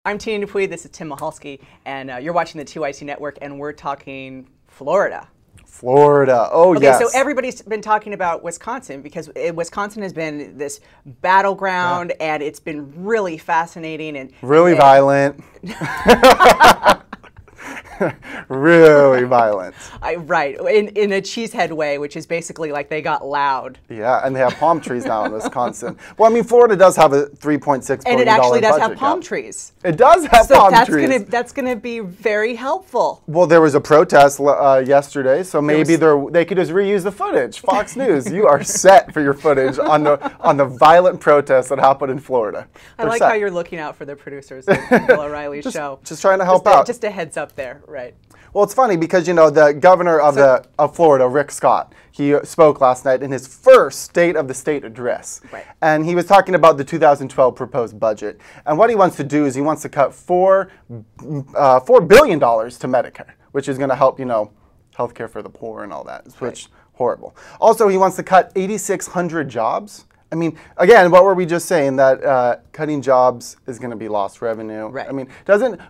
I'm Tina Dupuy, this is Tim Mahalski, and you're watching the 2IC Network, and we're talking Florida. Florida, oh okay, yes. So everybody's been talking about Wisconsin because Wisconsin has been this battleground, and it's been really fascinating and really violent. Really violent. Right, in a cheesehead way, which is basically like they got loud. Yeah, and they have palm trees now in Wisconsin. Well, I mean, Florida does have a $3.6 billion And it actually does have budget palm gap. trees. It does have palm trees. That's gonna be very helpful. Well, there was a protest yesterday, so maybe they could just reuse the footage. Fox News, you are set for your footage on the violent protests that happened in Florida. I like how you're looking out for the producers of Bill O'Reilly's show. Just trying to help out. Just a heads up there, right? Well, it's funny because, you know, the governor of Florida, Rick Scott, he spoke last night in his first State of the State address. Right. And he was talking about the 2012 proposed budget. And what he wants to do is he wants to cut $4 billion to Medicare, which is going to help, you know, healthcare for the poor and all that, which horrible. Also, he wants to cut 8,600 jobs. I mean, again, what were we just saying? That cutting jobs is going to be lost revenue. Right. I mean,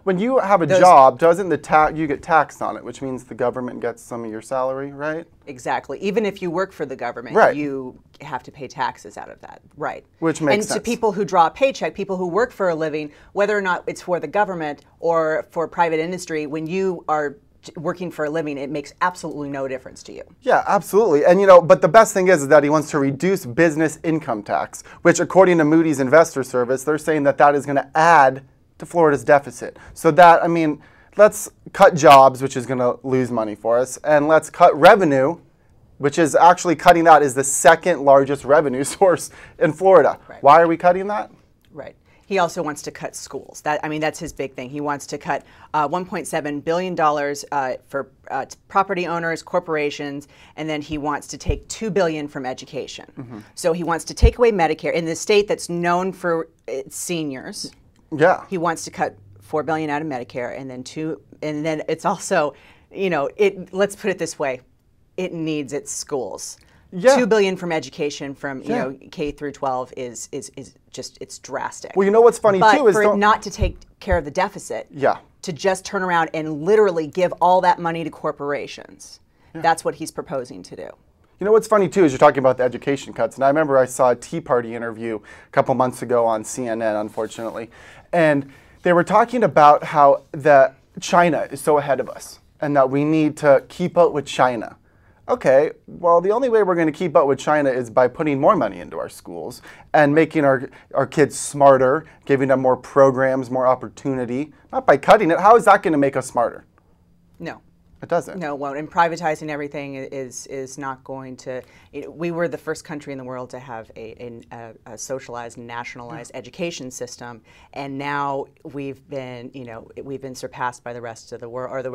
when you have a job, doesn't you get taxed on it, which means the government gets some of your salary, right? Exactly. Even if you work for the government, you have to pay taxes out of that. Right. Which makes sense. And to people who draw a paycheck, people who work for a living, whether or not it's for the government or for private industry, when you are working for a living, it makes absolutely no difference to you. Yeah, absolutely. And, you know, but the best thing is that he wants to reduce business income tax, which according to Moody's Investor Service, they're saying that is going to add to Florida's deficit. So that, I mean, let's cut jobs, which is going to lose money for us, and let's cut revenue, which is actually cutting that is the second largest revenue source in Florida. Right. Why are we cutting that? Right. He also wants to cut schools. That's his big thing. He wants to cut $1.7 billion for property owners, corporations, and then he wants to take $2 billion from education. Mm-hmm. So he wants to take away Medicare in the state that's known for its seniors. Yeah. He wants to cut $4 billion out of Medicare, and then it's also, you know, let's put it this way, it needs its schools. Yeah. $2 billion from education from you know K through 12 is just it's drastic. Well, you know what's funny too is for it not to take care of the deficit. Yeah. To just turn around and literally give all that money to corporations. Yeah. That's what he's proposing to do. You know what's funny too is you're talking about the education cuts, and I remember I saw a Tea Party interview a couple months ago on CNN, unfortunately, and they were talking about how China is so ahead of us and that we need to keep up with China. Okay, well, the only way we're going to keep up with China is by putting more money into our schools and making our kids smarter, giving them more programs, more opportunity, not by cutting it. How is that going to make us smarter? No. It doesn't. No, well, and privatizing everything is not going to. We were the first country in the world to have a socialized, nationalized education system, and now we've been surpassed by the rest of the world, or the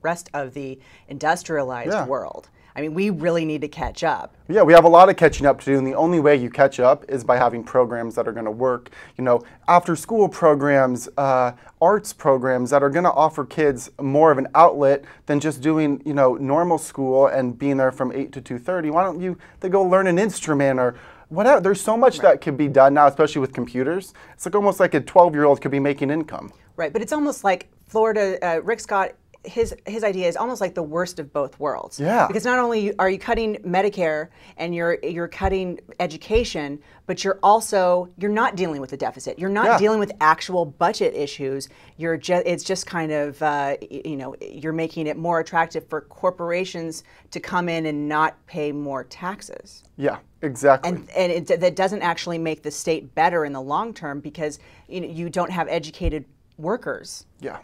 rest of the industrialized world. I mean, we really need to catch up. Yeah, we have a lot of catching up to do, and the only way you catch up is by having programs that are going to work. You know, after-school programs, arts programs that are going to offer kids more of an outlet than just doing, you know, normal school and being there from 8 to 2:30. Why don't they go learn an instrument or whatever? There's so much that can be done now, especially with computers. It's like almost like a 12-year-old could be making income. Right, but it's almost like Florida, Rick Scott, his idea is almost like the worst of both worlds. Yeah. Because not only are you cutting Medicare and you're cutting education, but you're not dealing with the deficit. You're not dealing with actual budget issues. It's just kind of you're making it more attractive for corporations to come in and not pay more taxes. Yeah, exactly. And that doesn't actually make the state better in the long term because you don't have educated workers. Yeah.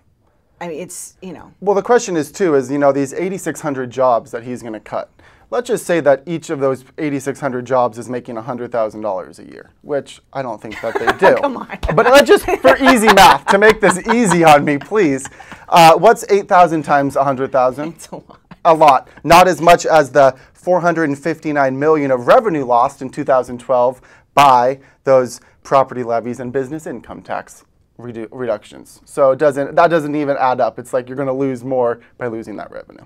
I mean, it's, you know. Well, the question is, too, is, you know, these 8,600 jobs that he's going to cut. Let's just say that each of those 8,600 jobs is making $100,000 a year, which I don't think that they do. Come on. But let's just, for easy math, to make this easy on me, please. What's 8,000 times 100,000? It's a lot. A lot. Not as much as the $459 million of revenue lost in 2012 by those property levies and business income tax reductions. So that doesn't even add up. It's like you're going to lose more by losing that revenue.